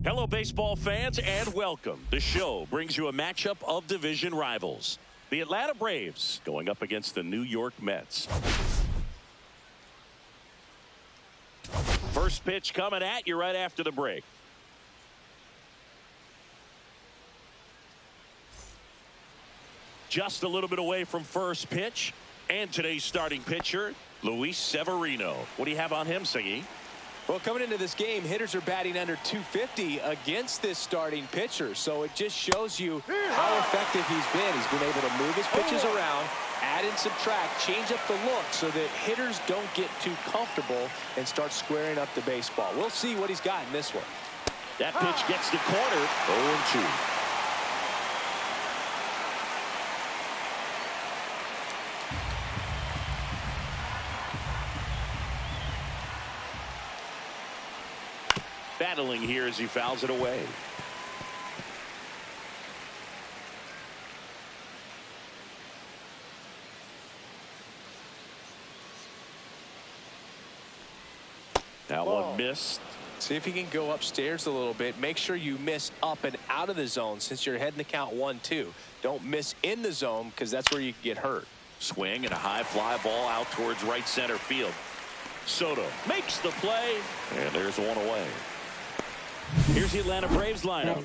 Hello, baseball fans, and welcome. The show brings you a matchup of division rivals. The Atlanta Braves going up against the New York Mets. First pitch coming at you right after the break. Just a little bit away from first pitch. And today's starting pitcher, Luis Severino. What do you have on him, Siggy? Well, coming into this game, hitters are batting under 250 against this starting pitcher. So it just shows you how effective he's been. He's been able to move his pitches around, add and subtract, change up the look so that hitters don't get too comfortable and start squaring up the baseball. We'll see what he's got in this one. That pitch gets the corner, 0-2. Battling here as he fouls it away. That one missed. See if he can go upstairs a little bit. Make sure you miss up and out of the zone since you're heading to count 1-2. Don't miss in the zone because that's where you can get hurt. Swing and a high fly ball out towards right center field. Soto makes the play, and there's one away. Here's the Atlanta Braves lineup.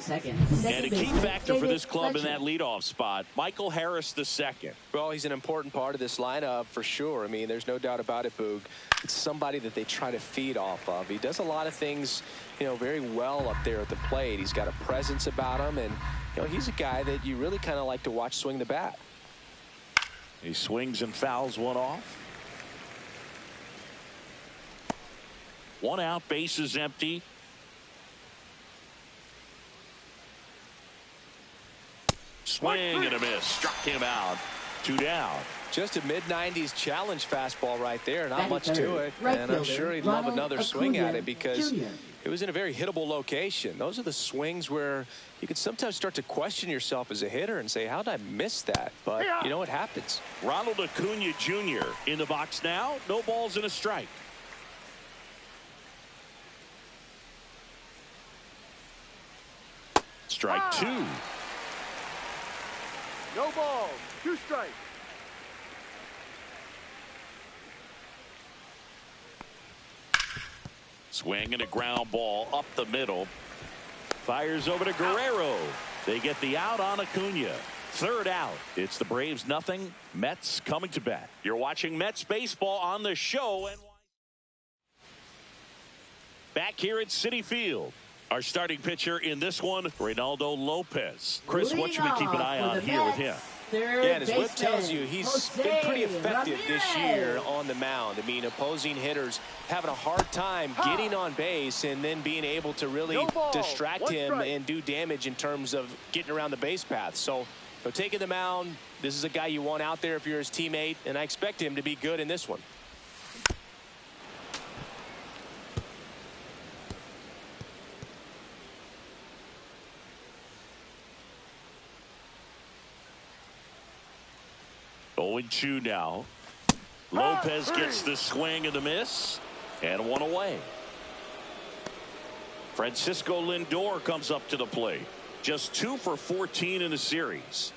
And a key factor for this club in that leadoff spot, Michael Harris II. Well, he's an important part of this lineup for sure. I mean, there's no doubt about it, Boog. It's somebody that they try to feed off of. He does a lot of things, very well up there at the plate. He's got a presence about him, and, he's a guy that you really kind of like to watch swing the bat. He swings and fouls one off. One out, base is empty. Swing and a miss. Struck him out. 2 down. Just a mid-90s challenge fastball right there. Not much to it. And I'm sure he'd love another swing at it because it was in a very hittable location. Those are the swings where you can sometimes start to question yourself as a hitter and say, how did I miss that? But, it happens. Ronald Acuna Jr. in the box now. No balls and a strike. Strike 2. No ball, 2 strikes. Swing and a ground ball up the middle. Fires over to Guerrero. They get the out on Acuna. 3rd out. It's the Braves 0. Mets coming to bat. You're watching Mets baseball on the show. And back here at Citi Field. Our starting pitcher in this one, Reynaldo Lopez. Chris, what should we keep an eye on here with him? Yeah, and his whip tells you he's been pretty effective this year on the mound. I mean, opposing hitters having a hard time getting on base and then being able to really distract him and do damage in terms of getting around the base path. So, taking the mound, this is a guy you want out there if you're his teammate, and I expect him to be good in this one. Going 2 now. Lopez gets the swing and the miss, and 1 away. Francisco Lindor comes up to the plate. Just 2 for 14 in the series.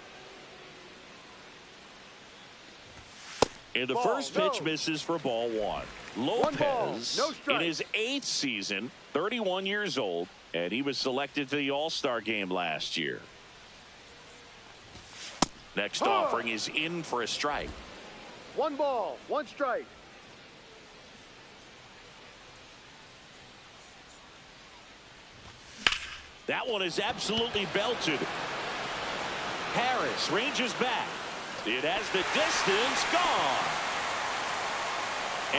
And the first pitch misses for ball 1. Lopez in his 8th season, 31 years old, and he was selected to the All-Star game last year. Next offering is in for a strike. 1 ball, 1 strike. That one is absolutely belted. Harris ranges back. It has the distance, gone.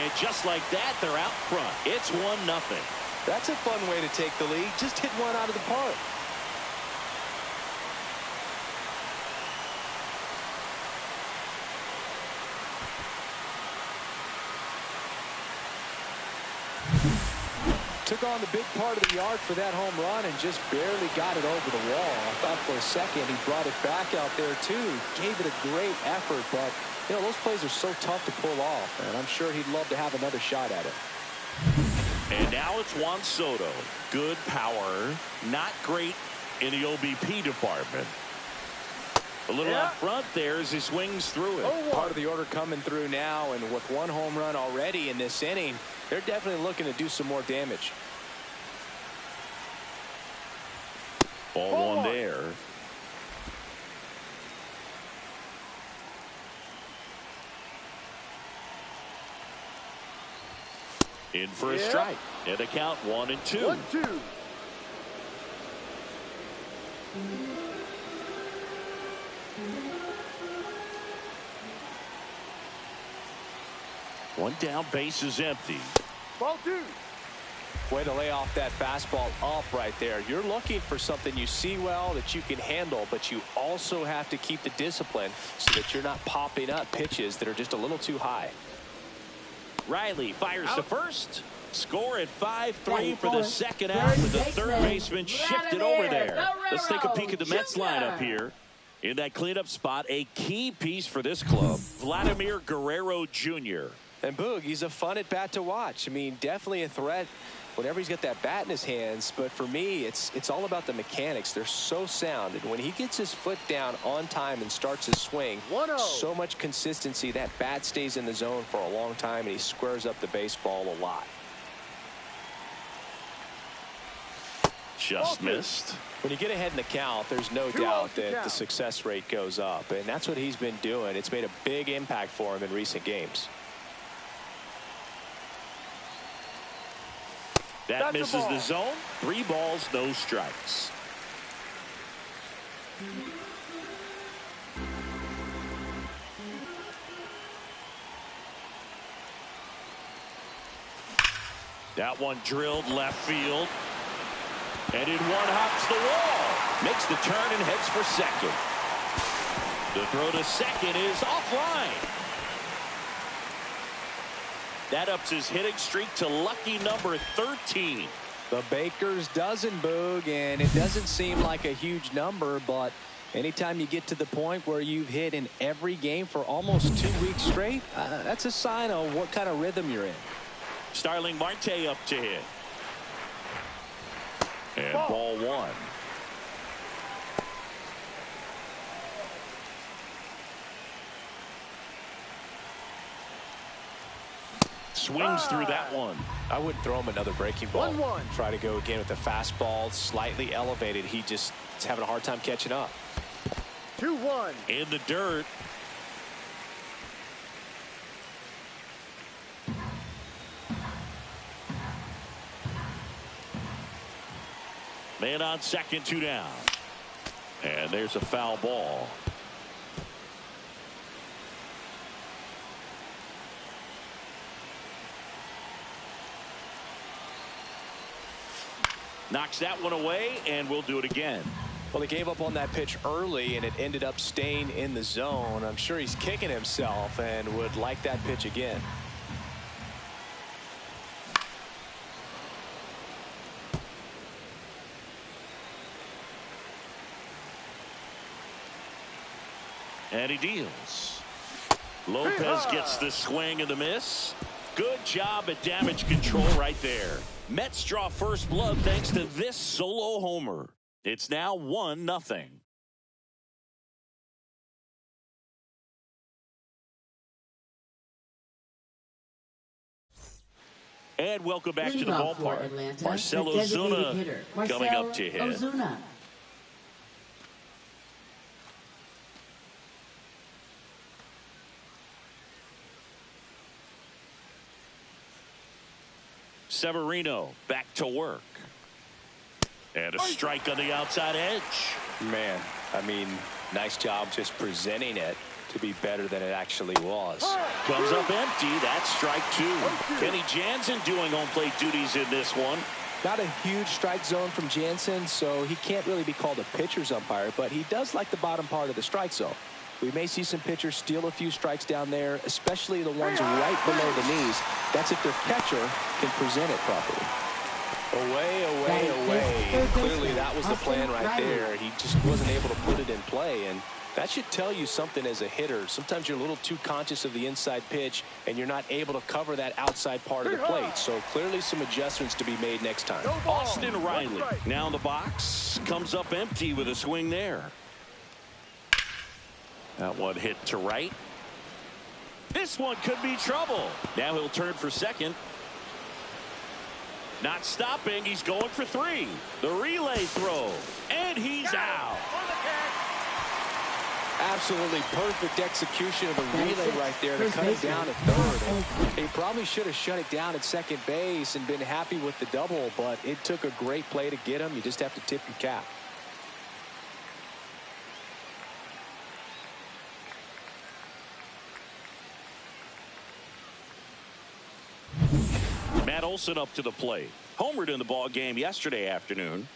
And just like that, they're out front. It's 1-0. That's a fun way to take the lead. Just hit one out of the park. Took on the big part of the yard for that home run and just barely got it over the wall. I thought for a second he brought it back out there too. Gave it a great effort, but those plays are so tough to pull off, and I'm sure he'd love to have another shot at it. And now it's Juan Soto. Good power, not great in the OBP department. A little out front there as he swings through it. Part of the order coming through now, and with one home run already in this inning, they're definitely looking to do some more damage. Ball one there. In for a strike. And the count 1-2. 1-2. One down, base is empty. Ball 2. Way to lay off that fastball up right there. You're looking for something you see well that you can handle, but you also have to keep the discipline so that you're not popping up pitches that are just a little too high. Riley fires to first. Score at 5-3 for the second out with the third baseman shifted over there. Let's take a peek at the Mets lineup here. In that cleanup spot, a key piece for this club, Vladimir Guerrero Jr. And Boog, he's a fun at bat to watch. I mean, definitely a threat whenever he's got that bat in his hands. But for me, it's all about the mechanics. They're so sound. And when he gets his foot down on time and starts his swing, so much consistency. That bat stays in the zone for a long time, and he squares up the baseball a lot. Just missed. When you get ahead in the count, there's no doubt that the success rate goes up. And that's what he's been doing. It's made a big impact for him in recent games. That misses the zone. 3 balls, no strikes. That one drilled left field. And in one hops the wall. Makes the turn and heads for second. The throw to second is offline. That ups his hitting streak to lucky number 13. The Baker's dozen, Boog, and it doesn't seem like a huge number, but anytime you get to the point where you've hit in every game for almost 2 weeks straight, that's a sign of what kind of rhythm you're in. Starling Marte up to hit. And ball 1. Swings through that one. I wouldn't throw him another breaking ball. 1-1. Try to go again with the fastball, slightly elevated. He just is having a hard time catching up. 2-1. In the dirt. Man on second, 2 down. And there's a foul ball. Knocks that one away, and we'll do it again. Well, he gave up on that pitch early, and it ended up staying in the zone. I'm sure he's kicking himself and would like that pitch again. And he deals. Lopez gets the swing and the miss. Good job at damage control right there. Mets draw first blood thanks to this solo homer. It's now 1-0. And welcome back to the ballpark. Marcell Ozuna coming up to hit. Severino back to work. And a strike on the outside edge. Man, I mean, nice job just presenting it to be better than it actually was. Comes up empty. That's strike 2. Kenny Jansen doing home plate duties in this one. Not a huge strike zone from Jansen, so he can't really be called a pitcher's umpire, but he does like the bottom part of the strike zone. We may see some pitchers steal a few strikes down there, especially the ones right below the knees. That's if their catcher can present it properly. Away, away, away. Clearly that was the plan right there. He just wasn't able to put it in play, and That should tell you something as a hitter. Sometimes you're a little too conscious of the inside pitch, and you're not able to cover that outside part of the plate. So clearly some adjustments to be made next time. Austin Riley now in the box. Comes up empty with a swing there. That one hit to right. This one could be trouble. Now he'll turn for second. Not stopping. He's going for 3. The relay throw. And he's out. Absolutely perfect execution of the relay right there to cut it down at third. He probably should have shut it down at second base and been happy with the double, but it took a great play to get him. You just have to tip your cap. Matt Olson up to the plate. Homered in the ball game yesterday afternoon.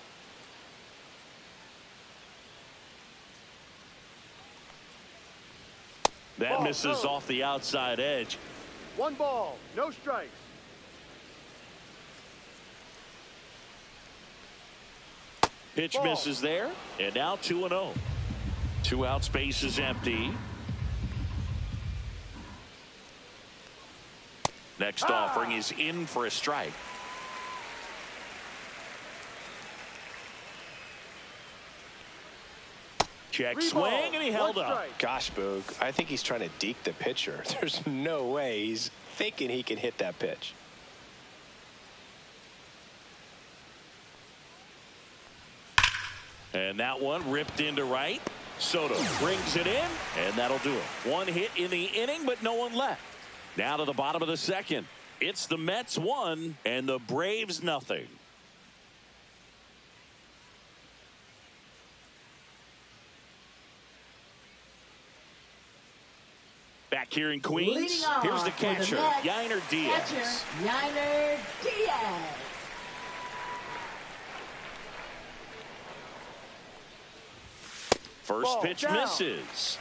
That misses off the outside edge. 1 ball, no strikes. Pitch misses there, and now 2-0. 2 outs, base is empty. Next offering is in for a strike. Check swing, and he held up. Gosh, Boog, I think he's trying to deke the pitcher. There's no way he's thinking he can hit that pitch. And that one ripped into right. Soto brings it in, and that'll do it. 1 hit in the inning, but no one left. Now to the bottom of the second. It's the Mets 1 and the Braves nothing. Back here in Queens, here's the catcher, Yainer Diaz. Yainer Diaz. First pitch misses.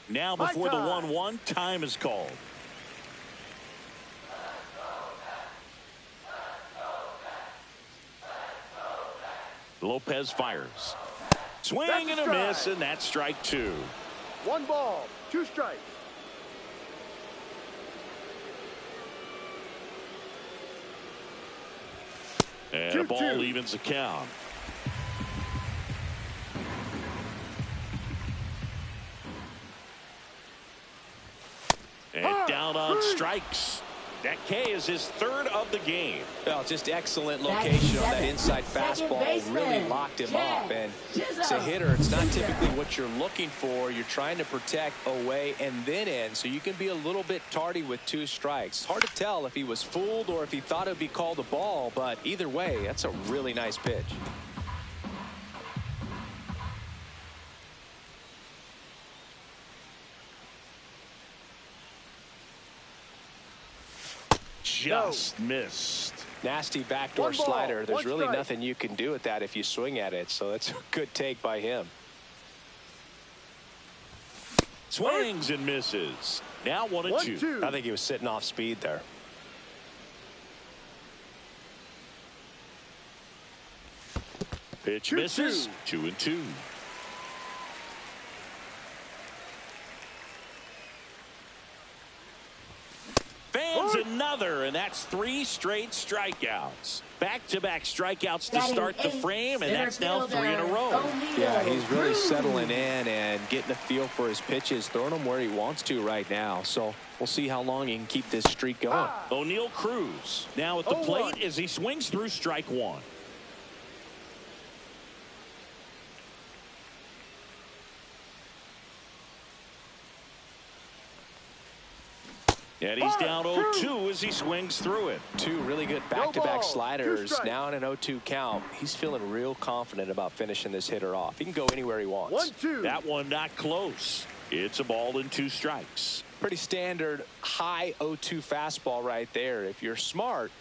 Now before the 1-1, time is called. Lopez fires. Swing and a miss, and that's strike 2. 1 ball, 2 strikes. And a ball evens the count. And down on strikes. That K is his 3rd of the game. Well, just excellent location on that inside fastball. Really locked him up. And as a hitter, it's not typically what you're looking for. You're trying to protect away and then in, so you can be a little bit tardy with 2 strikes. Hard to tell if he was fooled or if he thought it would be called a ball, but either way, that's a really nice pitch. Just missed. Nasty backdoor slider. There's really nothing you can do with that if you swing at it, so that's a good take by him. Swings and misses. Now 1-2. I think he was sitting off speed there. Pitch misses. 2-2. Fans another, and that's 3 straight strikeouts. Back-to-back strikeouts to start the frame, and that's now 3 in a row. Yeah, he's really settling in and getting a feel for his pitches, throwing them where he wants to right now. So we'll see how long he can keep this streak going. O'Neal Cruz now at the plate as he swings through strike 1. And he's down 0-2 as he swings through it. 2 really good back-to-back sliders. Now in an 0-2 count. He's feeling real confident about finishing this hitter off. He can go anywhere he wants. 1-2. That one not close. It's a ball and 2 strikes. Pretty standard high 0-2 fastball right there. If you're smart,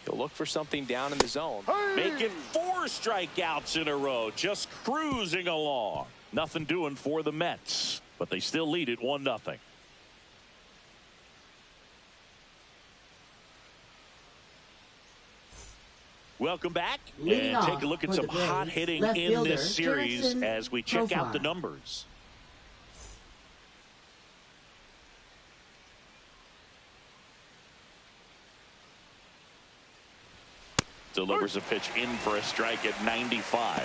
He'll look for something down in the zone. Make it 4 strikeouts in a row, just cruising along. Nothing doing for the Mets, but they still lead it 1-0. Welcome back, and take a look at some hot hitting in this series as we check out the numbers. Delivers a pitch in for a strike at 95.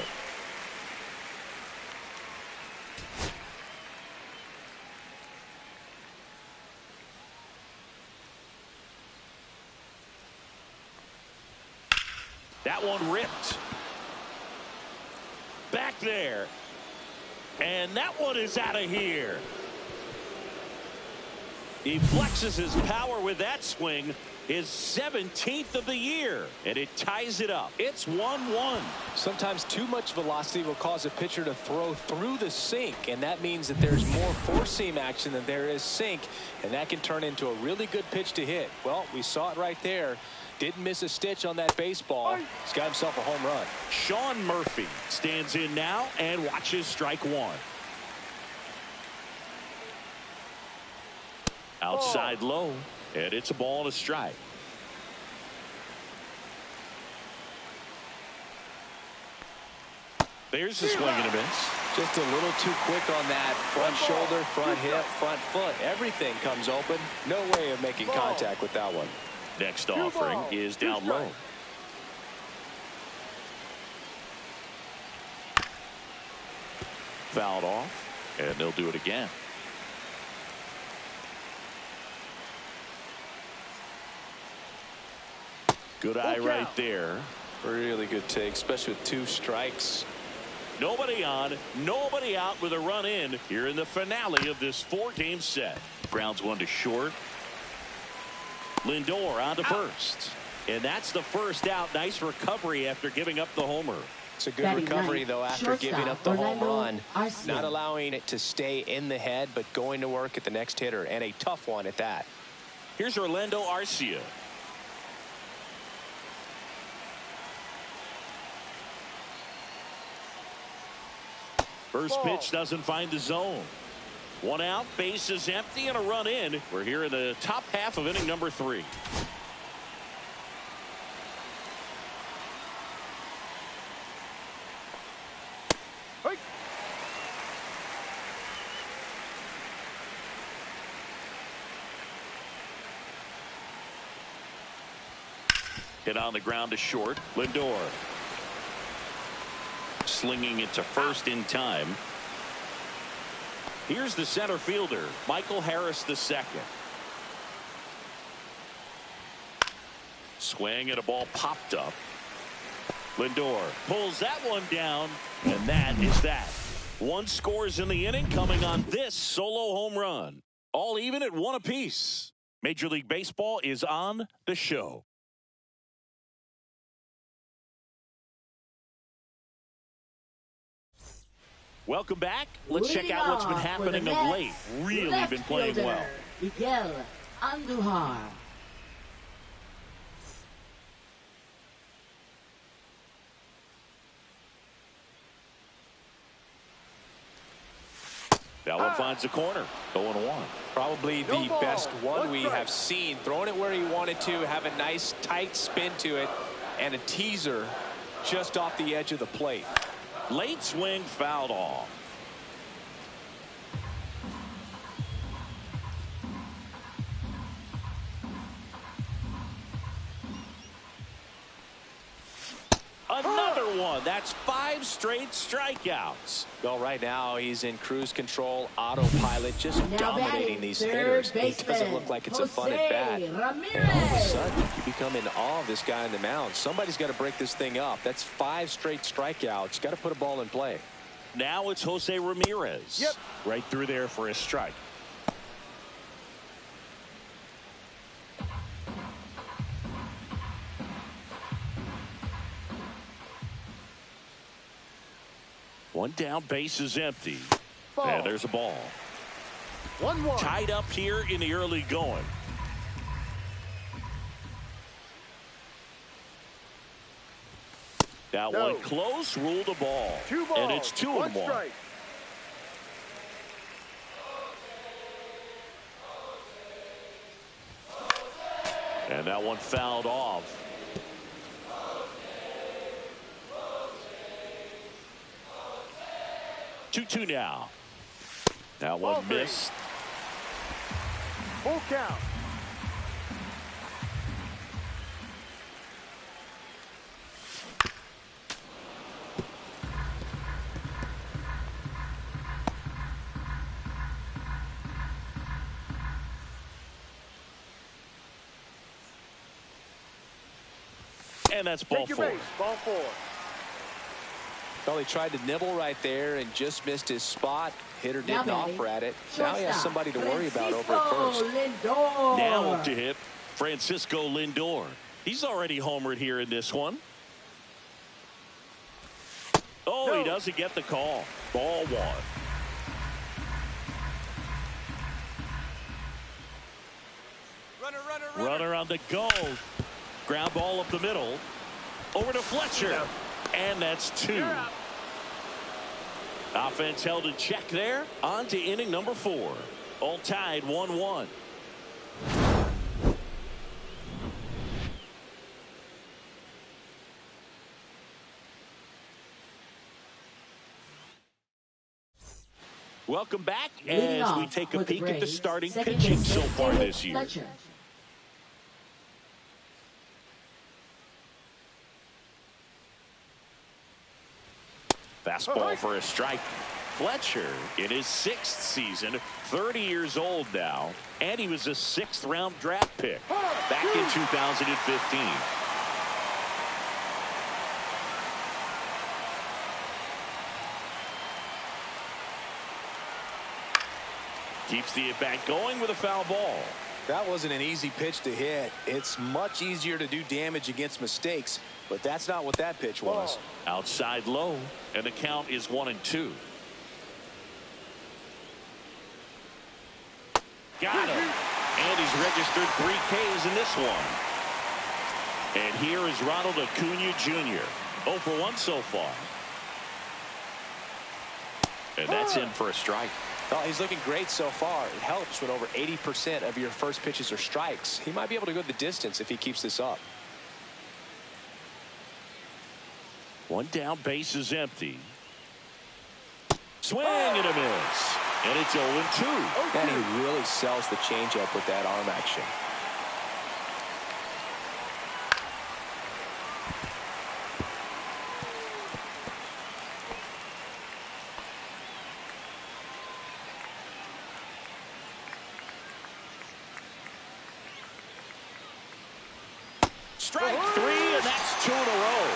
That one ripped. Back there. And that one is out of here. He flexes his power with that swing. His 17th of the year, and it ties it up. It's 1-1. Sometimes too much velocity will cause a pitcher to throw through the sink, and that means that there's more four-seam action than there is sink, and that can turn into a really good pitch to hit. Well, we saw it right there. Didn't miss a stitch on that baseball. He's got himself a home run. Sean Murphy stands in now and watches strike one. Outside low. And it's a ball and a strike. There's the swing and a miss. Just a little too quick on that front shoulder, front hip, front foot. Everything comes open. No way of making contact with that one. Next offering is down low. Fouled off, and they'll do it again. Good eye right there. Really good take, especially with 2 strikes. Nobody on, nobody out with a run in here in the finale of this 4-game set. Grounds one to short. Lindor on to first. And that's the first out. Nice recovery after giving up the homer. It's a good recovery, though, after giving up the home run. Not allowing it to stay in the head, but going to work at the next hitter, and a tough one at that. Here's Orlando Arcia. First pitch doesn't find the zone. 1 out, base is empty, and a run in. We're here in the top half of inning number 3. Hit on the ground to short. Lindor slinging it to first in time. Here's the center fielder, Michael Harris II. Swing and a ball popped up. Lindor pulls that one down, and that is that. 1 scores in the inning, coming on this solo home run. All even at 1 apiece. Major League Baseball is on the show. Welcome back. Let's check out what's been happening of late. Really been playing well. Miguel Andujar. That one finds the corner. 0-1. Probably the best one we have seen. Throwing it where he wanted to, have a nice tight spin to it, and a teaser just off the edge of the plate. Late swing fouled off. Another one. That's 5 straight strikeouts. Well, right now he's in cruise control, autopilot, just dominating these hitters. He doesn't look like it's a fun at bat. And all of a sudden, you become in awe of this guy on the mound. Somebody's got to break this thing up. That's 5 straight strikeouts. Got to put a ball in play. Now it's Jose Ramirez. Yep. Right through there for a strike. One down, base is empty. And there's a ball. 1-1. Tied up here in the early going. That one close, ruled a ball. 2 balls, and it's 2-1. strike. And that one fouled off. 2-2 now. That one missed. Full count. And that's ball 4. Ball 4. Well, he tried to nibble right there and just missed his spot. Hitter didn't offer at it. Now he has somebody to worry about over at first. Lindor. Now up to hit, Francisco Lindor. He's already homered here in this one. Oh, he doesn't get the call. Ball 1. Runner on the go. Ground ball up the middle. Over to Fletcher. And that's 2. Offense held in check there. On to inning number 4. All tied 1-1. Welcome back as we take a peek at the starting pitching so far this year. Fletcher. Fastball for a strike. Fletcher in his 6th season, 30 years old now, and he was a 6th-round draft pick back in 2015. Keeps the at-bat going with a foul ball. That wasn't an easy pitch to hit. It's much easier to do damage against mistakes, but that's not what that pitch was. Outside low, and the count is 1-2. Got him. And he's registered 3 Ks in this one. And here is Ronald Acuna Jr. 0 for 1 so far. And that's in for a strike. Well, he's looking great so far. It helps when over 80% of your first pitches are strikes. He might be able to go the distance if he keeps this up. 1 down, base is empty. Swing and a miss. And it's 0-2. And he really sells the changeup with that arm action. Strike 3, and that's 2 in a row.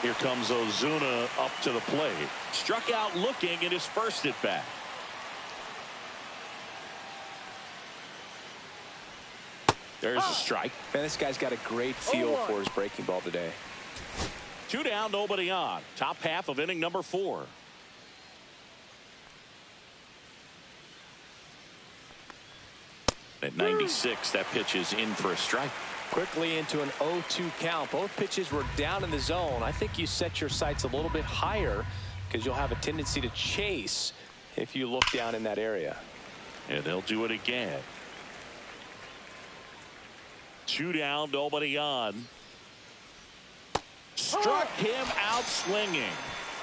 Here comes Ozuna up to the plate. Struck out looking in his first at bat. There's a strike. Man, this guy's got a great feel for his breaking ball today. 2 down, nobody on. Top half of inning number 4. At 96, that pitch is in for a strike. Quickly into an 0-2 count. Both pitches were down in the zone. I think you set your sights a little bit higher because you'll have a tendency to chase if you look down in that area. And they'll do it again. 2 down, nobody on. Struck him out swinging.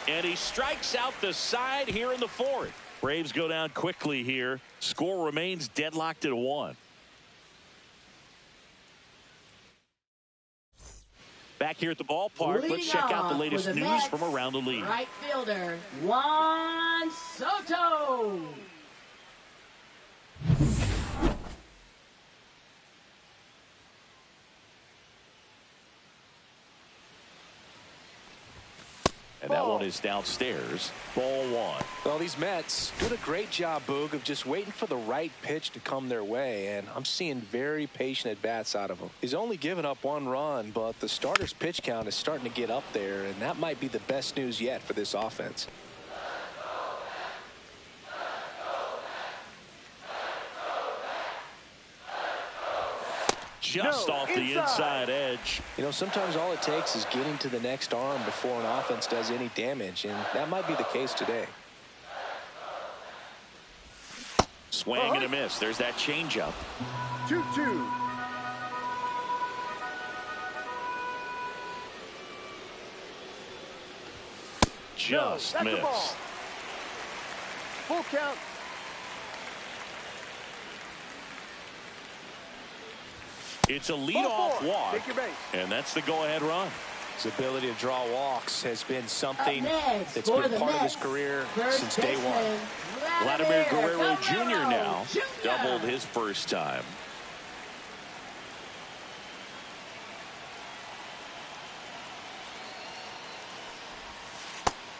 And he strikes out the side here in the 4th. Braves go down quickly here. Score remains deadlocked at 1. Back here at the ballpark, let's check out the latest news from around the league. Right fielder, Juan Soto. And that one is downstairs. Ball 1. Well, these Mets doing a great job, Boog, of just waiting for the right pitch to come their way, and I'm seeing very patient at-bats out of him. He's only given up 1 run, but the starter's pitch count is starting to get up there, and that might be the best news yet for this offense. just off the inside edge. You know, sometimes all it takes is getting to the next arm before an offense does any damage, and that might be the case today. Swing and a miss. There's that changeup. 2-2. Just missed. Full count. It's a leadoff walk, Take your base. and that's the go-ahead run. His ability to draw walks has been something that's for been the part of his Mets, career first since day one. baseman, Vladimir Guerrero Jr. Guerrero now Jr. doubled his first time.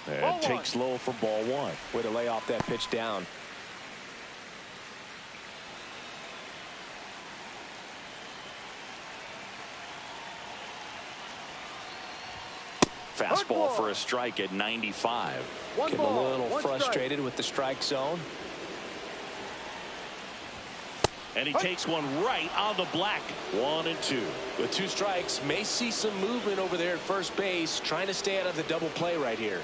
And takes low for ball one. Way to lay off that pitch down. Fastball for a strike at 95. Getting a little frustrated with the strike zone. And he takes one right on the black. 1-2. With 2 strikes, may see some movement over there at first base, trying to stay out of the double play right here.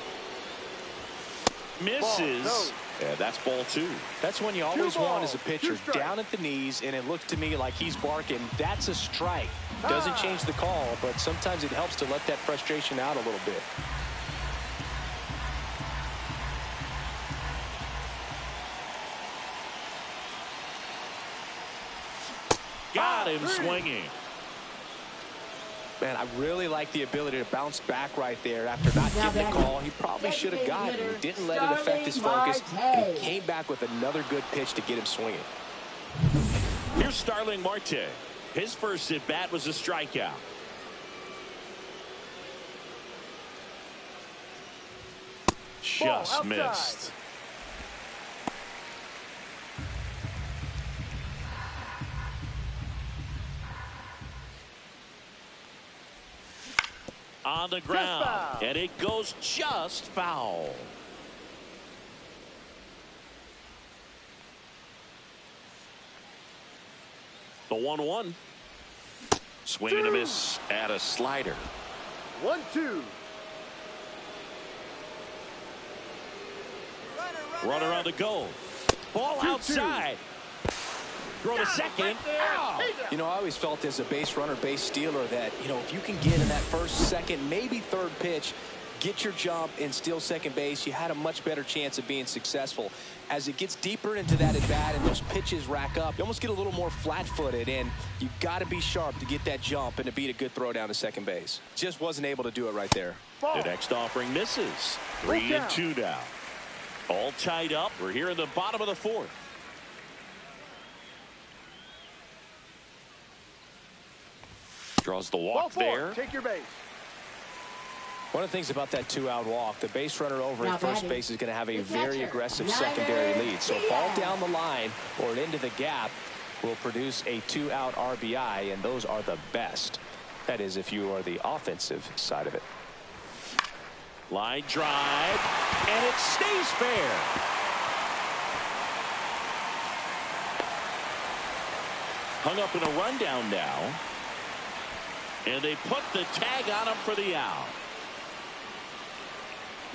Misses. Yeah, that's ball 2. That's one you always want as a pitcher, down at the knees, and it looks to me like he's barking. That's a strike. Doesn't change the call, but sometimes it helps to let that frustration out a little bit. Got him swinging. Man, I really like the ability to bounce back right there after not getting the call. He probably should have gotten it. He didn't let it affect his focus, and he came back with another good pitch to get him swinging. Here's Starling Marte. His first at bat was a strikeout. Just missed. On the ground, and it goes just foul. The 1-1. Swing and a miss at a slider. 1-2. Runner on the go. Ball outside. Throw to second. You know, I always felt as a base runner, base stealer that, you know, if you can get in that first, second, maybe third pitch, get your jump and steal second base, you had a much better chance of being successful. As it gets deeper into that at bat and those pitches rack up, you almost get a little more flat-footed, and you've got to be sharp to get that jump and to beat a good throw down to second base. Just wasn't able to do it right there. The next offering misses. 3-2 now. All tied up. We're here in the bottom of the 4th. Draws the walk there. Take your base. One of the things about that 2-out walk, the base runner over at first base is going to have a very aggressive secondary lead. So ball down the line or into the gap will produce a 2-out RBI, and those are the best. That is, if you are the offensive side of it. Line drive, and it stays fair. Hung up in a rundown now. And they put the tag on him for the out.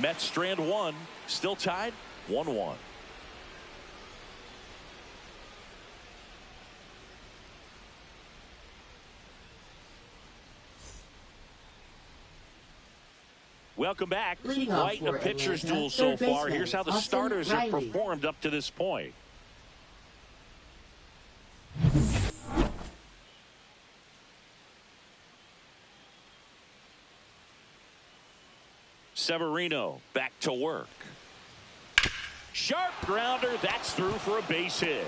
Mets strand 1, still tied 1-1. Welcome back. Quite a pitcher's duel so far. Here's how the starters have performed up to this point. Severino back to work. Sharp grounder. That's through for a base hit.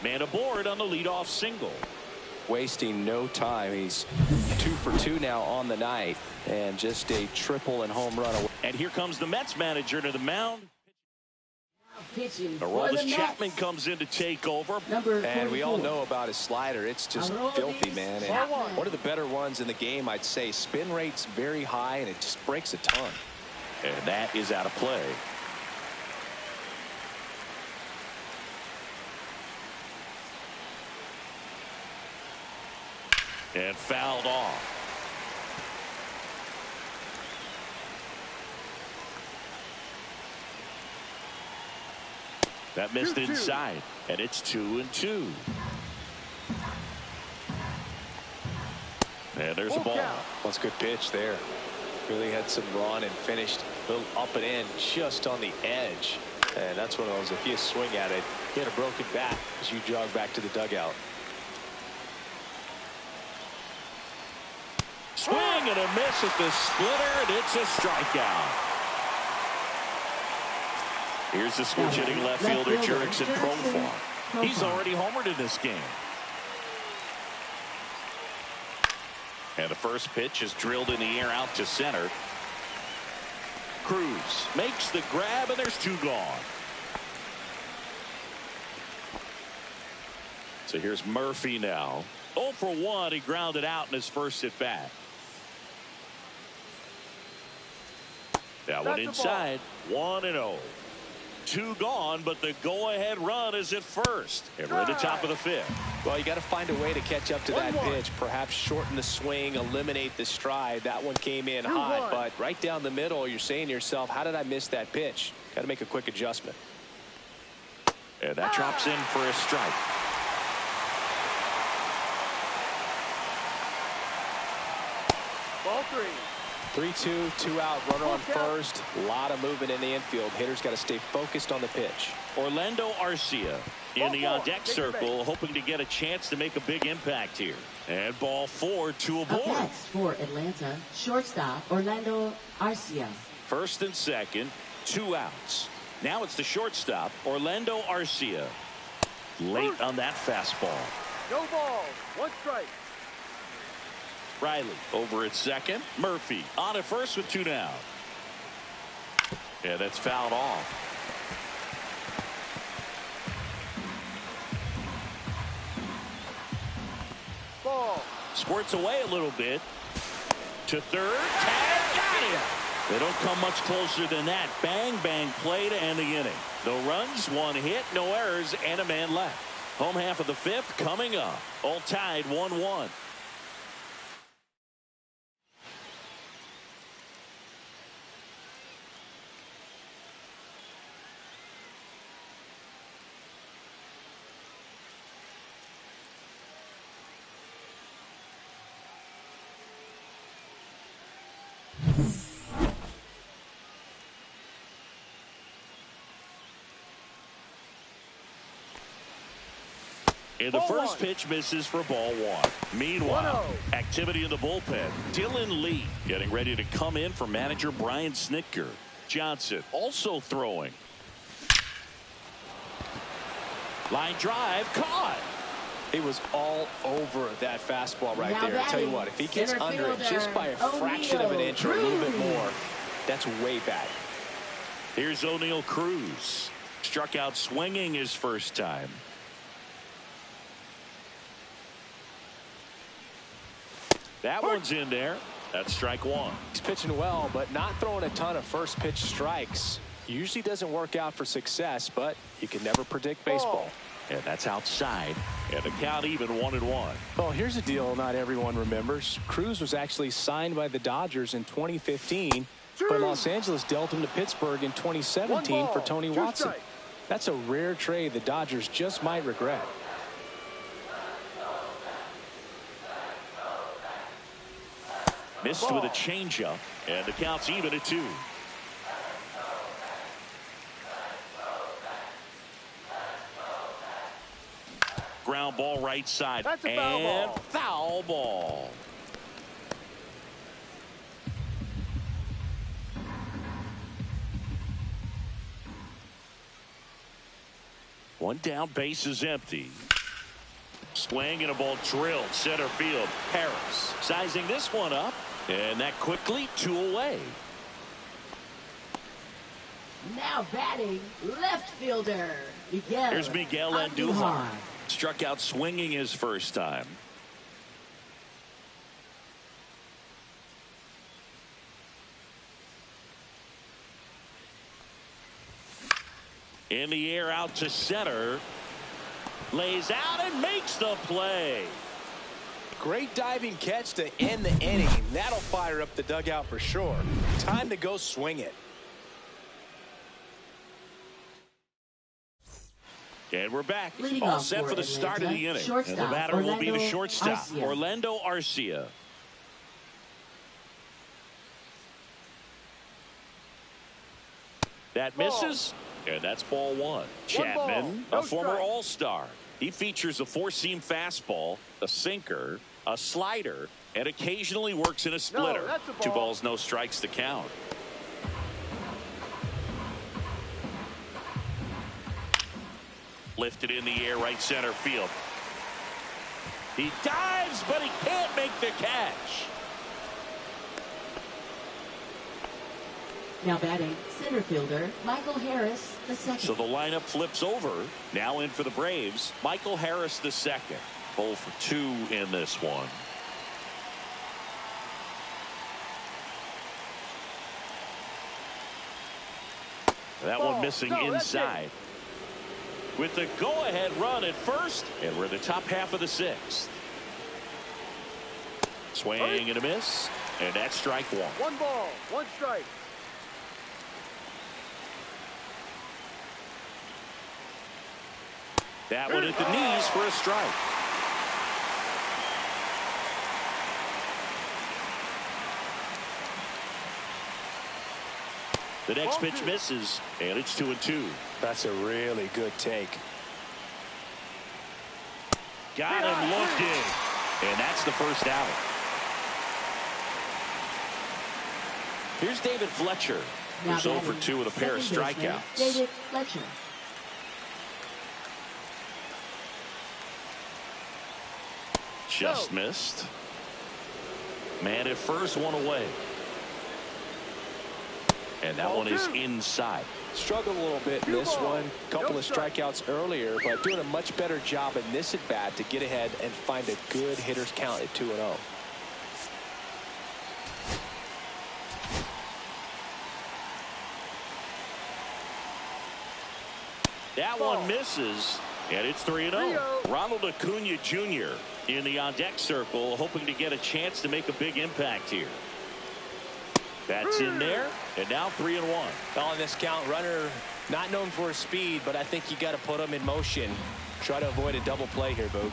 Man aboard on the leadoff single. Wasting no time. He's 2 for 2 now on the night, and just a triple and home run away. And here comes the Mets manager to the mound. Pitching Aroldis Chapman comes in to take over. And we all know about his slider. It's just filthy, man. And one of the better ones in the game, I'd say. Spin rate's very high, and it just breaks a ton. And that is out of play. And fouled off. That missed 2-2. inside, and it's 2-2. And there's a ball. Count. That's a good pitch there. Really had some run and finished a little up and in just on the edge. And that's one of those, if you swing at it, you get a broken bat as you jog back to the dugout. Swing and a miss at the splitter, and it's a strikeout. Here's the switch hitting left fielder Jurickson Profar. He's already homered in this game. And the first pitch is drilled in the air out to center. Cruz makes the grab, and there's two gone. So here's Murphy now. 0 for 1. He grounded out in his first at bat. That one inside. 1-0. 2 gone, but the go-ahead run is at first. And we're at the top of the 5th. Well, you got to find a way to catch up to that 1-1. pitch. Perhaps shorten the swing, eliminate the stride. That one came in hot, but right down the middle, you're saying to yourself, how did I miss that pitch? Got to make a quick adjustment. And that drops in for a strike. Ball 3. 3-2, 2 out, runner on first. A lot of movement in the infield. Hitters got to stay focused on the pitch. Orlando Arcia in the Ball 4. on-deck Take your circle, hoping to get a chance to make a big impact here. And ball 4, 2 Up aboard. next for Atlanta, shortstop Orlando Arcia. First and second, 2 outs. Now it's the shortstop, Orlando Arcia. Late on that fastball. No balls. 1 strike. Riley over at second. Murphy on at first with 2 down. Yeah, that's fouled off. Ball. Squirts away a little bit. To third. Tag. Got him. They don't come much closer than that. Bang, bang play to end the inning. No runs, 1 hit, no errors, and a man left. Home half of the 5th coming up. All tied 1-1. And the Ball first 1. pitch misses for ball 1. Meanwhile, 1-0. activity in the bullpen. Dylan Lee getting ready to come in for manager Brian Snitker. Johnson also throwing. Line drive caught. He was all over that fastball right Now there. I tell you batting, what, if he gets center under it fielder, just by a fraction of an inch or a little bit O'Neal more, that's way back. Here's O'Neal Cruz. Struck out swinging his first time. That one's in there. That's strike 1. He's pitching well, but not throwing a ton of first pitch strikes. Usually doesn't work out for success, but you can never predict baseball. And that's outside. And the count even 1-1. Well, here's a deal not everyone remembers. Cruz was actually signed by the Dodgers in 2015, but Los Angeles dealt him to Pittsburgh in 2017 for Tony Watson. Strike. That's a rare trade the Dodgers just might regret. Missed with a changeup, and the count's even at 2. Ground ball right side. That's a foul and ball. Foul ball. One down, base is empty. Swing and a ball drilled center field. Harris sizing this one up, and that quickly 2 away. Now batting, left fielder Miguel. Here's Miguel Andujar. Struck out swinging his first time. In the air out to center. Lays out and makes the play. Great diving catch to end the inning. That'll fire up the dugout for sure. Time to go swing it. And we're back. Leading All off set for the start of the inning. And the batter will be the shortstop, Arcia. Orlando Arcia. That misses, and that's ball one. Chapman, no a former strike. All-Star. He features a four-seam fastball, a sinker, a slider, and occasionally works in a splitter. that's a ball. 2 balls, no strikes to count. Lifted in the air, right center field. He dives, but he can't make the catch. Now batting, center fielder Michael Harris II. So the lineup flips over. Now in for the Braves, Michael Harris II. 0 for 2 in this one. That one missing inside. With the go-ahead run at first, and we're in the top half of the 6th. Swing and a miss, and that's strike 1. 1 ball, 1 strike. That one at the knees for a strike. The next pitch misses, and it's 2-2. That's a really good take. Got him looking, and that's the first out. Here's David Fletcher, Now who's 0 batting, for 2 with a pair of second baseman strikeouts. David Fletcher. Just missed. Man at first, 1 away. And that one is inside. Struggled a little bit in this one. Couple of strikeouts earlier, but doing a much better job in this at bat to get ahead and find a good hitter's count at 2-0. That one misses, and it's 3-0. Ronald Acuna Jr. in the on-deck circle, hoping to get a chance to make a big impact here. That's in there, and now 3-1. On this count, runner not known for his speed, but I think you got to put him in motion. Try to avoid a double play here, Boog.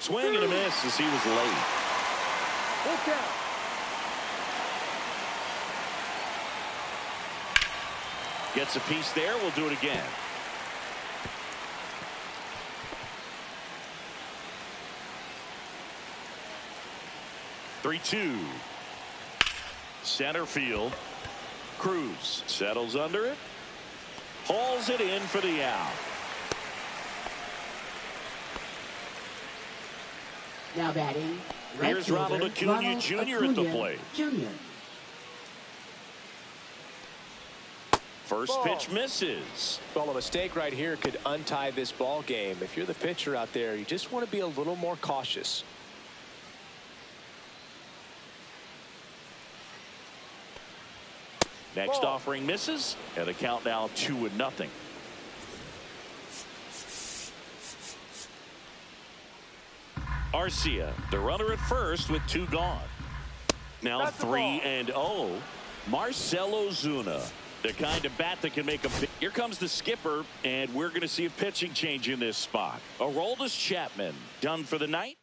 Swing and a miss as he was late. Full count. Gets a piece there. We'll do it again. Three-two. Center field. Cruz settles under it. Hauls it in for the out. Now batting, right Here's fielder, Ronald Acuna Jr. at the plate. Jr. First pitch misses. Well, a mistake right here could untie this ball game. If you're the pitcher out there, you just want to be a little more cautious. Next offering misses, and the count now 2-0. Arcia, the runner at first with 2 gone. Now 3-0. Marcell Ozuna, the kind of bat that can make a big. Here comes the skipper, and we're going to see a pitching change in this spot. Aroldis Chapman done for the night.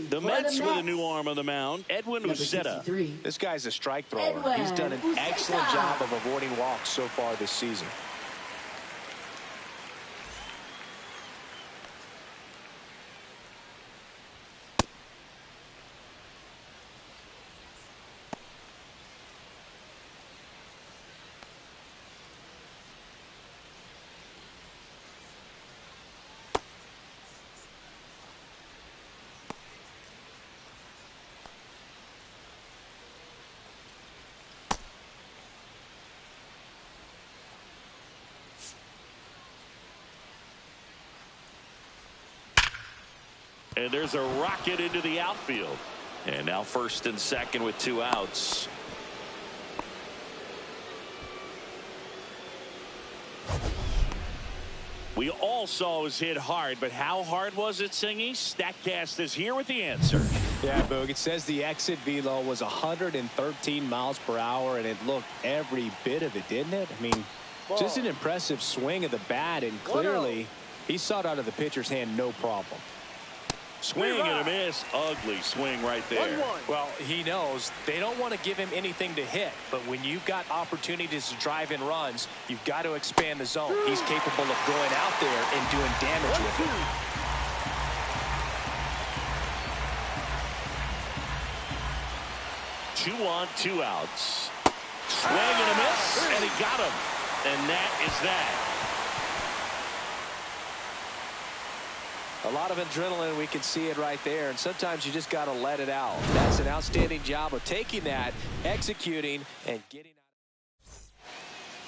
The Mets with a new arm on the mound, Edwin Uceta. This guy's a strike thrower. He's done an excellent job of avoiding walks so far this season. And there's a rocket into the outfield. And now first and second with 2 outs. We all saw it was hit hard, but how hard was it, Singy? StatCast is here with the answer. Yeah, Boog, it says the exit velo was 113 miles per hour, and it looked every bit of it, didn't it? I mean, just an impressive swing of the bat, and clearly he saw it out of the pitcher's hand no problem. Swing and a miss. Ugly swing right there. 1-1. Well, he knows they don't want to give him anything to hit, but when you've got opportunities to drive in runs, you've got to expand the zone. He's capable of going out there and doing damage with it. 2 on, 2 outs. Swing and a miss, and he got him. And that is that. A lot of adrenaline, we can see it right there, and sometimes you just got to let it out. That's an outstanding job of taking that, executing, and getting out.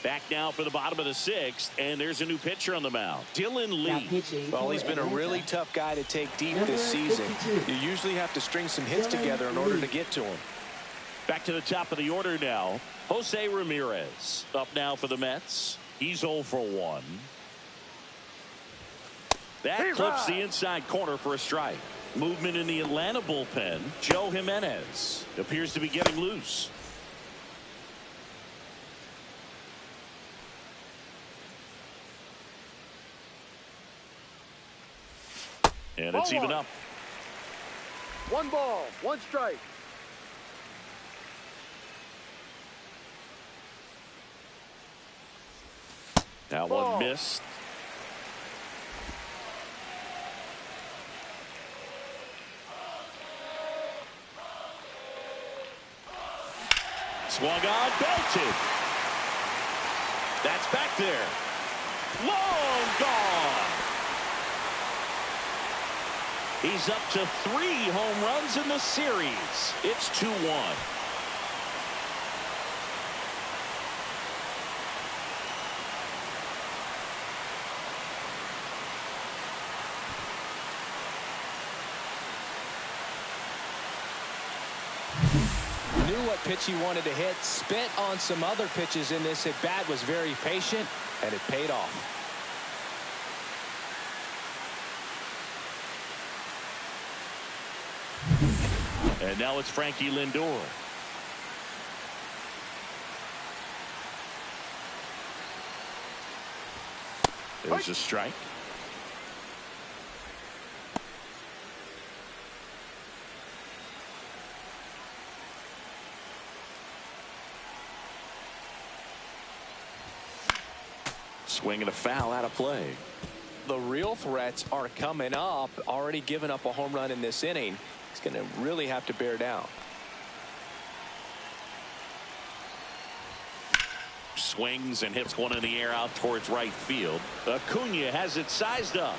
Back now for the bottom of the 6th, and there's a new pitcher on the mound, Dylan Lee. Well, he's been a really tough guy to take deep this season. You usually have to string some hits together in order to get to him. Back to the top of the order now, Jose Ramirez. Up now for the Mets. He's 0 for 1. That clips the inside corner for a strike. Movement in the Atlanta bullpen. Joe Jimenez appears to be getting loose. And it's even up. 1 ball, 1 strike. That one missed. Swung on, belted. That's back there. Long gone. He's up to 3 home runs in the series. It's 2-1. What pitch he wanted to hit, spit on some other pitches in this at bat, was very patient, and it paid off. And now it's Frankie Lindor. There's a strike. Swing and a foul out of play. The real threats are coming up. Already given up a home run in this inning. He's going to really have to bear down. Swings and hits one in the air out towards right field. Acuna has it sized up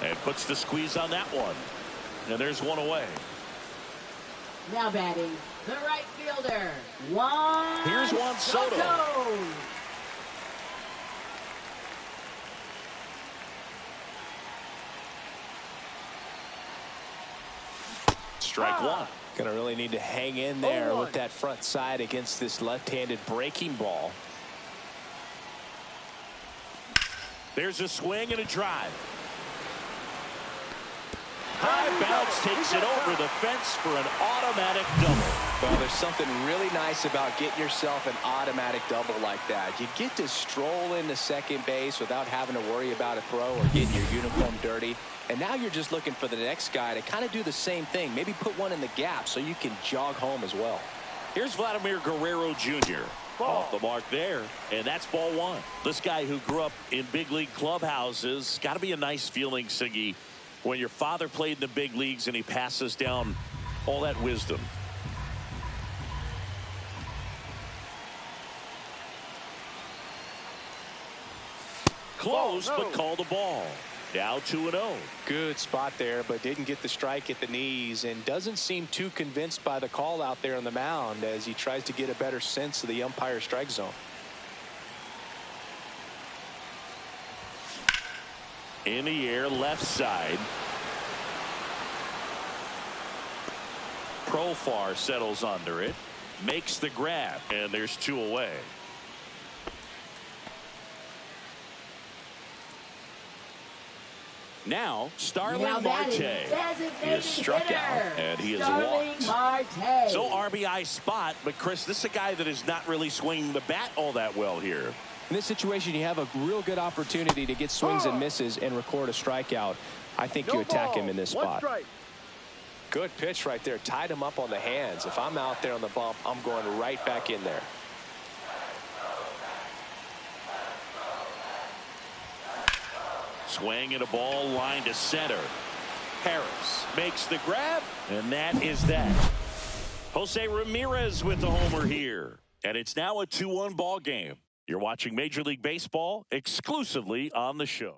and puts the squeeze on that one. And there's one away. Now batting, the right fielder, Juan. Here's Juan Soto. Strike one. Gonna really need to hang in there with that front side against this left-handed breaking ball. There's a swing and a drive. High bounce takes it over the fence for an automatic double. Well, there's something really nice about getting yourself an automatic double like that. You get to stroll into second base without having to worry about a throw or getting your uniform dirty. And now you're just looking for the next guy to kind of do the same thing. Maybe put one in the gap so you can jog home as well. Here's Vladimir Guerrero Jr. Off the mark there, and that's ball 1. This guy who grew up in big league clubhouses, got to be a nice feeling, Siggy, when your father played in the big leagues and he passes down all that wisdom. Close, but called a ball. Now 2-0. Good spot there, but didn't get the strike at the knees and doesn't seem too convinced by the call out there on the mound as he tries to get a better sense of the umpire strike zone. In the air, left side. Profar settles under it, makes the grab, and there's 2 away. Now, Starling Marte is struck out, and he is walked. So RBI spot, but Chris, this is a guy that is not really swinging the bat all that well here. In this situation, you have a real good opportunity to get swings and misses and record a strikeout. I think you attack him in this spot. Good pitch right there. Tied him up on the hands. If I'm out there on the bump, I'm going right back in there. Swing and a ball line to center. Harris makes the grab, and that is that. Jose Ramirez with the homer here. And it's now a 2-1 ball game. You're watching Major League Baseball exclusively on the show.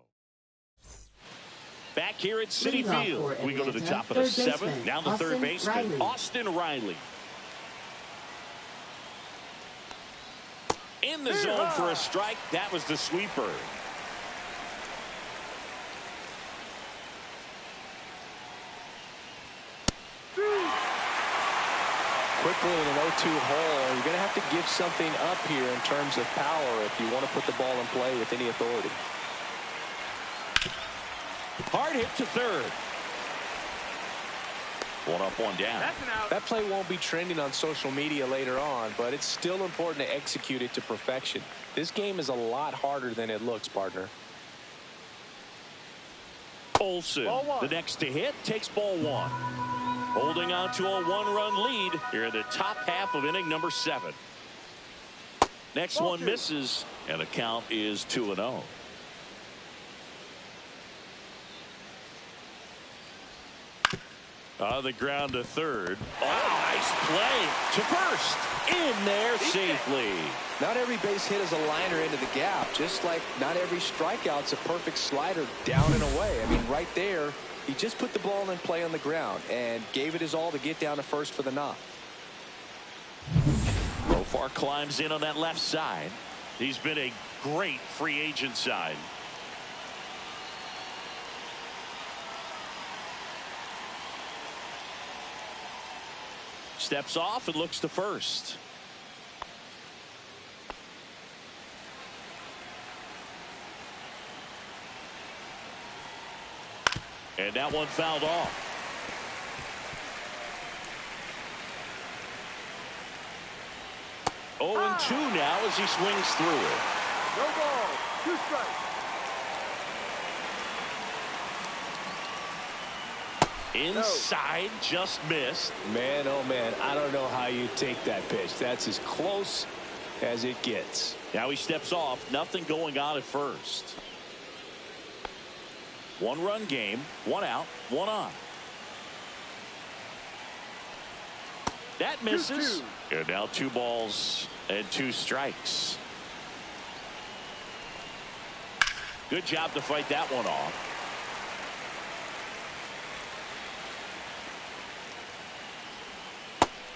Back here at Citi Field, we go to the top of the seventh. Now the third baseman, Austin Riley. In the zone for a strike. That was the sweeper. Quickly in an 0-2 hole, you're going to have to give something up here in terms of power if you want to put the ball in play with any authority. Hard hit to third. One up, one down. That play won't be trending on social media later on, but it's still important to execute it to perfection. This game is a lot harder than it looks, partner. Olsen, the next to hit, takes ball one. Holding on to a one-run lead here in the top half of inning number 7. Next one misses, and the count is 2-0. On the ground to third. Oh, nice play to first. In there safely. Not every base hit is a liner into the gap, just like not every strikeout's a perfect slider down and away. I mean, right there, he just put the ball in play on the ground and gave it his all to get down to first for the knock. Profar climbs in on that left side. He's been a great free agent sign. Steps off and looks to first. And that one fouled off. Oh, and 2 now as he swings through it. No ball, 2 strikes. Inside, just missed. Man, oh man, I don't know how you take that pitch. That's as close as it gets. Now he steps off. Nothing going on at first. 1-run game, 1 out, 1 on. That misses. 2-2. And now 2 balls and 2 strikes. Good job to fight that one off.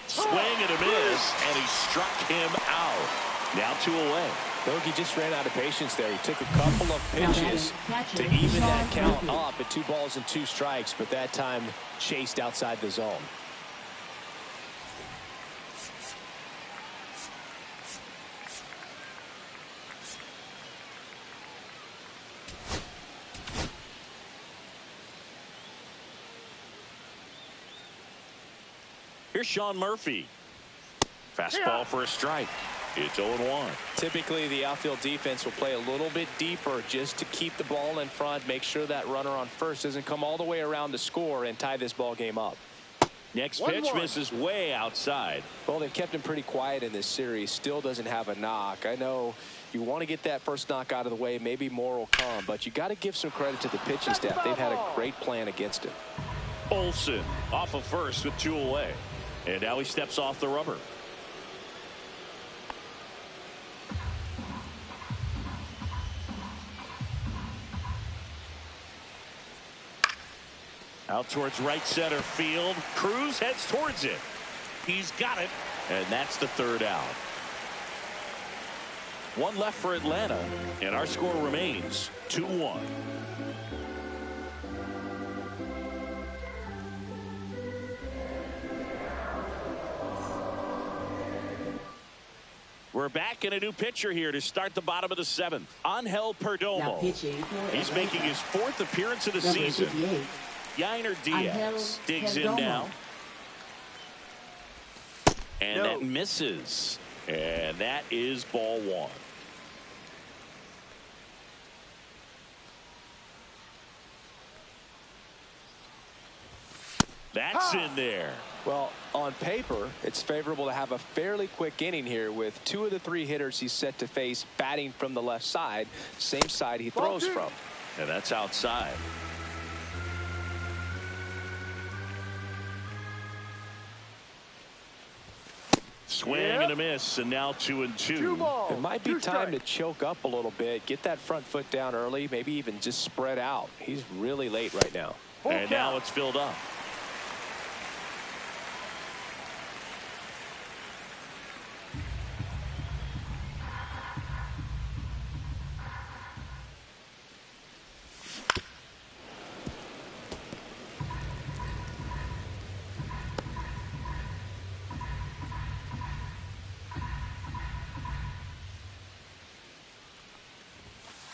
Swing and a miss, and he struck him out. Now 2 away. Look, he just ran out of patience there. He took a couple of pitches to even that count up at 2 balls and 2 strikes, but that time chased outside the zone. Here's Sean Murphy. Fastball for a strike. It's 0-1. Typically, the outfield defense will play a little bit deeper just to keep the ball in front, make sure that runner on first doesn't come all the way around to score and tie this ball game up. Next pitch misses way outside. Well, they've kept him pretty quiet in this series. Still doesn't have a knock. I know you want to get that first knock out of the way. Maybe more will come, but you got to give some credit to the pitching staff. They've had a great plan against him. Olsen off of first with 2 away. And now he steps off the rubber. Out towards right center field. Cruz heads towards it. He's got it. And that's the 3rd out. 1 left for Atlanta. And our score remains 2-1. We're We're back in a new pitcher here to start the bottom of the 7th. Angel Perdomo. He's making his 4th appearance of the season. Yainer Diaz digs in now. And that misses. And that is ball 1. That's in there. Well, on paper, it's favorable to have a fairly quick inning here with 2 of the 3 hitters he's set to face batting from the left side, same side he throws from. And that's outside. Swing and a miss, and now 2-2. It might be time to choke up a little bit, get that front foot down early, maybe even just spread out. He's really late right now. And now it's filled up.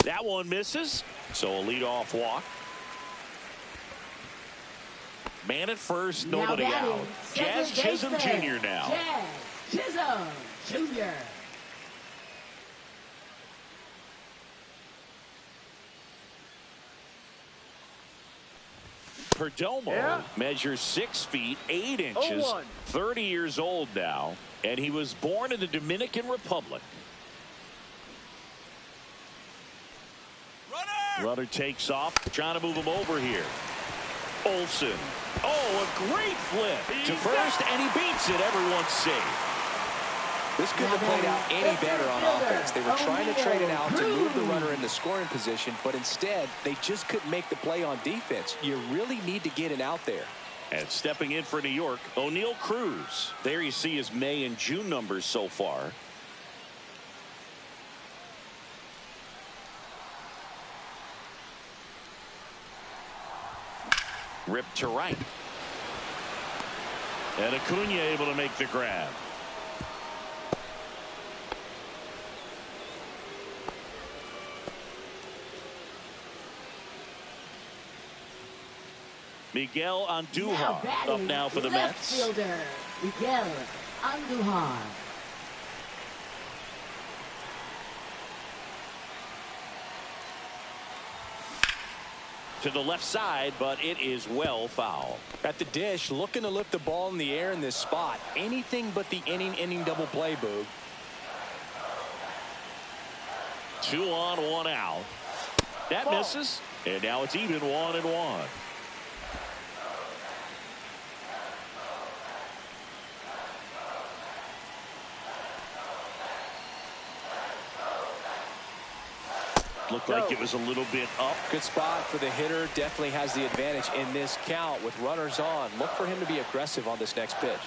That one misses, so a leadoff walk. Man at first, nobody out. Jazz Chisholm Jr. now. Jazz Chisholm Jr. Perdomo measures 6 feet 8 inches, 30 years old now, and he was born in the Dominican Republic. Runner takes off, trying to move him over here. Olsen. Oh, a great flip to first, and he beats it. Everyone's safe. This couldn't have played out any better on offense. They were trying to trade it out to move the runner into scoring position, but instead, they just couldn't make the play on defense. You really need to get it out there. And stepping in for New York, O'Neal Cruz. There you see his May and June numbers so far. Ripped to right. And Acuna able to make the grab. Miguel Andujar up now for the Mets. Fielder Miguel Andujar. To the left side, but it is well foul. At the dish, looking to lift the ball in the air in this spot. Anything but the inning double play, Boog. 2 on, 1 out. That misses, and now it's even 1-1. Looked like it was a little bit up. Good spot for the hitter. Definitely has the advantage in this count with runners on. Look for him to be aggressive on this next pitch.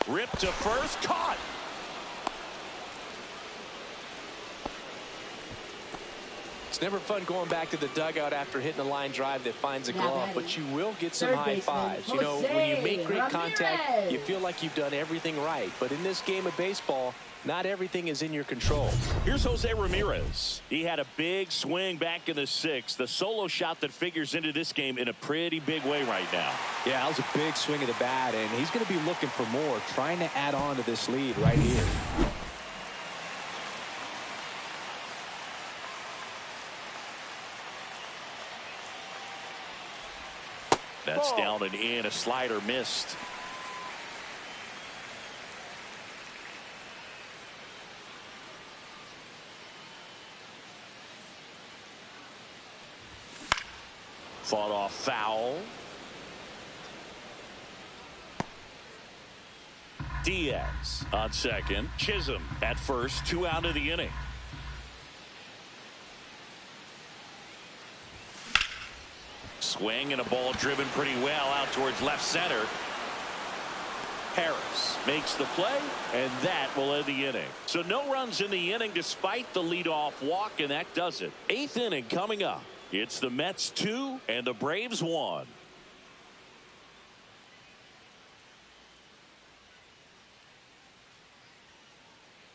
Ripped to first, caught. It's never fun going back to the dugout after hitting a line drive that finds a glove, but you will get some high fives. You know, when you make great contact, you feel like you've done everything right. But in this game of baseball, not everything is in your control. Here's Jose Ramirez. He had a big swing back in the 6th. The solo shot that figures into this game in a pretty big way right now. Yeah, that was a big swing of the bat, and he's going to be looking for more, trying to add on to this lead right here. That's down and in. A slider missed. Fought off foul. Diaz on second. Chisholm at first. 2 out of the inning. Swing and a ball driven pretty well out towards left center. Harris makes the play, and that will end the inning. So no runs in the inning despite the leadoff walk, and that does it. 8th inning coming up. It's the Mets 2 and the Braves 1.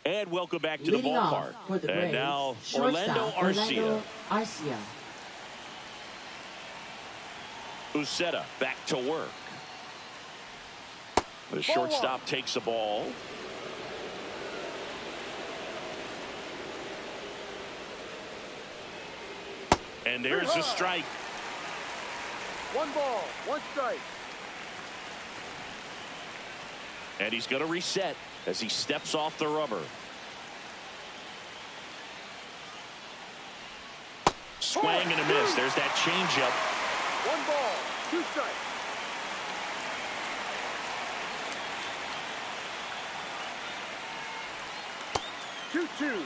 And welcome back to the ballpark. And now Orlando Arcia. Uceta back to work. The shortstop takes the ball. And there's a strike. 1 ball, 1 strike. And he's going to reset as he steps off the rubber. Swing and a miss. There's that changeup. 1 ball, 2 strikes. Two.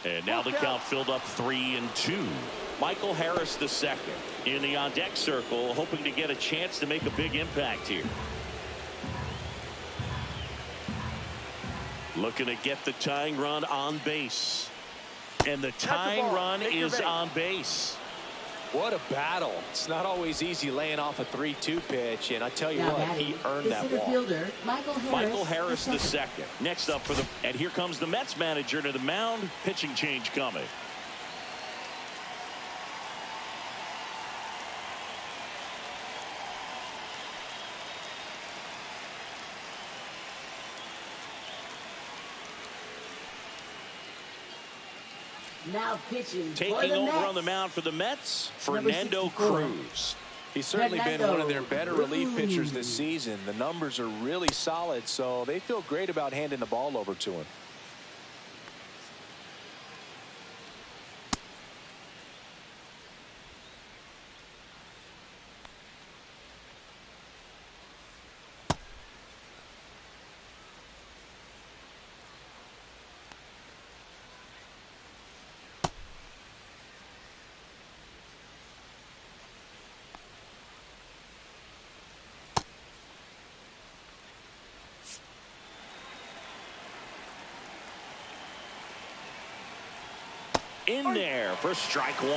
And now the count filled up 3-2. Michael Harris II in the on-deck circle, hoping to get a chance to make a big impact here. Looking to get the tying run on base. And the tying run is on base. What a battle. It's not always easy laying off a 3-2 pitch, and I tell you what, he earned that walk. Fielder, Michael Harris II. Next up for the, and here comes the Mets manager to the mound. Pitching change coming. Now pitching. Taking over on the mound for the Mets, Fernando Cruz. He's certainly been one of their better relief pitchers this season. The numbers are really solid, so they feel great about handing the ball over to him. In there for strike 1.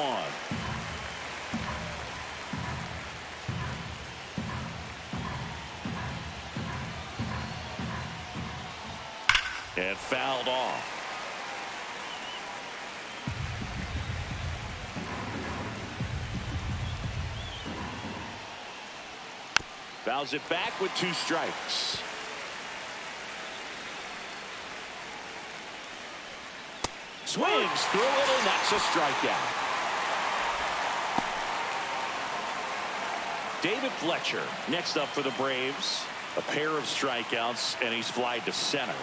And fouled off. Fouls it back with 2 strikes. Swings through it, and that's a strikeout. David Fletcher next up for the Braves. A pair of strikeouts, and he's flied to center.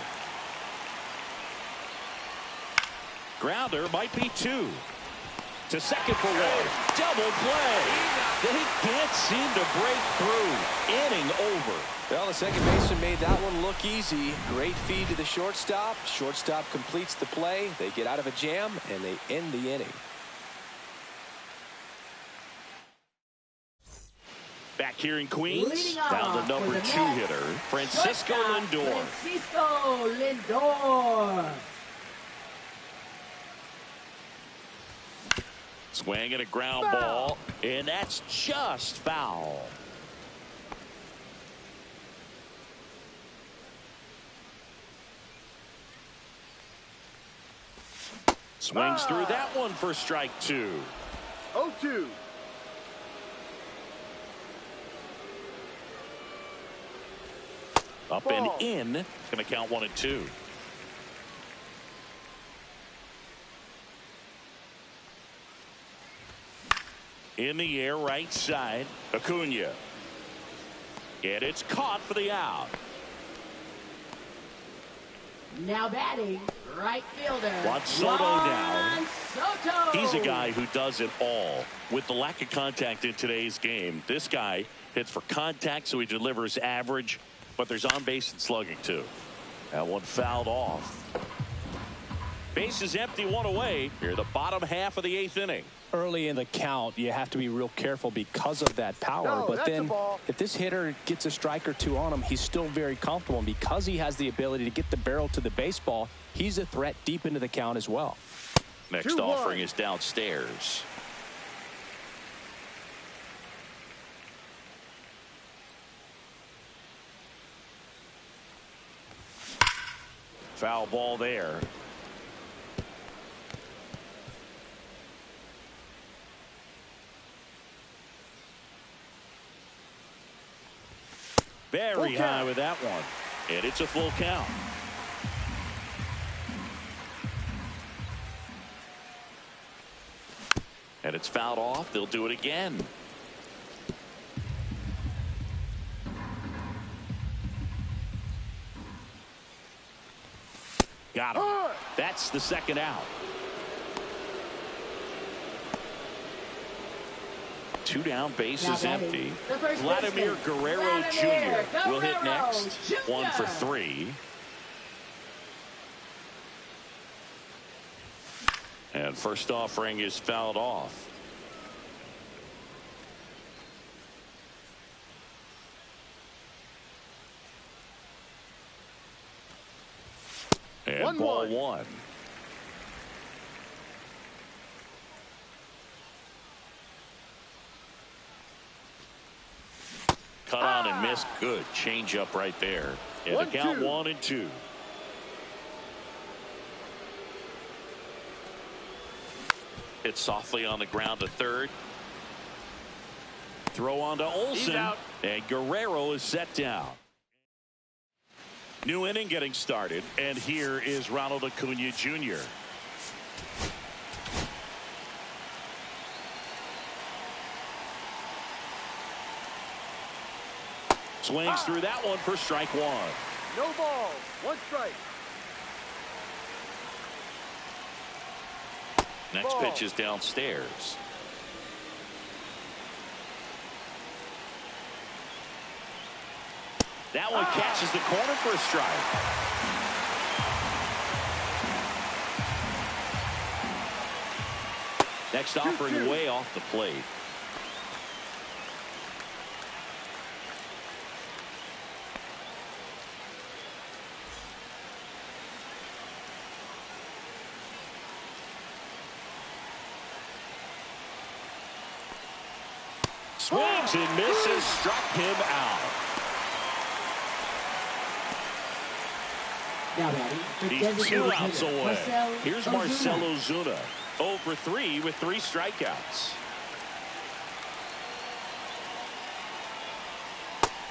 Grounder might be 2. To second for 1. Double play. They can't seem to break through. Inning over. Well, the second baseman made that one look easy. Great feed to the shortstop. Shortstop completes the play. They get out of a jam, and they end the inning. Back here in Queens, down the number 2 hitter, Francisco Lindor. Swing and a ground ball, and that's just foul. Swings through that one for strike 2. 0-2. Up and in. Going to count 1 and 2. In the air, right side, Acuna. And it's caught for the out. Now batting, right fielder. Juan Soto now. Soto. He's a guy who does it all. With the lack of contact in today's game, this guy hits for contact, so he delivers average, but there's on base and slugging too. That one fouled off. Base is empty, one away. Here, the bottom half of the 8th inning. Early in the count, you have to be real careful because of that power. No, but then if this hitter gets a strike or two on him, he's still very comfortable. And because he has the ability to get the barrel to the baseball, he's a threat deep into the count as well. Next offering is downstairs. Foul ball there. Very high with that one. And it's a full count. And it's fouled off. They'll do it again. Got him. That's the second out. 2 down, base is empty. Vladimir Guerrero Jr. will hit next. 1 for 3. And first offering is fouled off. And ball 1. Cut on and missed. Good change up right there. And the count 1-2. Hit softly on the ground to third. Throw on to Olsen. And Guerrero is set down. New inning getting started. And here is Ronald Acuna Jr. Swings through that one for strike 1. No balls. 1 strike. Next pitch is downstairs. That one catches the corner for a strike. Next offering way off the plate. Swings and misses, struck him out. He's 2 outs away. Here's Marcell Ozuna. 0 for 3 with 3 strikeouts.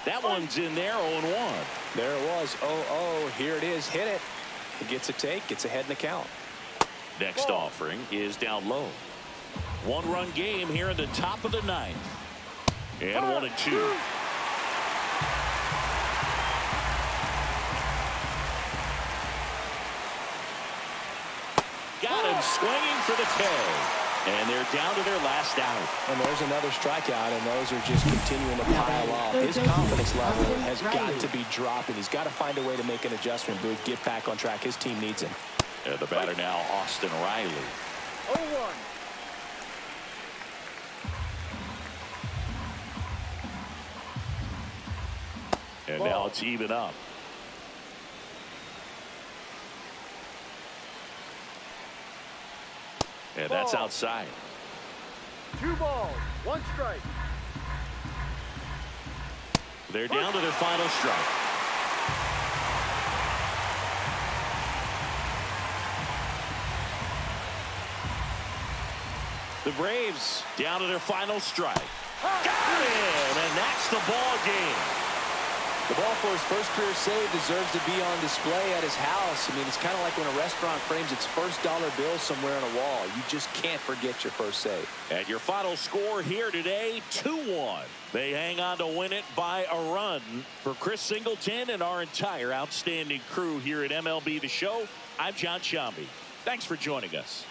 That one's in there, 0-1. There it was, 0-0. Here it is, hit it. It gets a take, gets ahead in the count. Next offering is down low. 1-run game here in the top of the 9th. And 1-2. Got him swinging for the K. And they're down to their last out. And there's another strikeout, and those are just continuing to pile up. His confidence level has got to be dropping. He's got to find a way to make an adjustment, Booth, get back on track. His team needs him. And the batter now, Austin Riley. 0-1. And now it's even up. And that's outside. 2 balls, 1 strike. They're down to their final strike. The Braves down to their final strike. Got him, and that's the ball game. The ball for his first career save deserves to be on display at his house. I mean, it's kind of like when a restaurant frames its first dollar bill somewhere on a wall. You just can't forget your first save. And your final score here today, 2-1. They hang on to win it by a run. For Chris Singleton and our entire outstanding crew here at MLB The Show, I'm John Shambi. Thanks for joining us.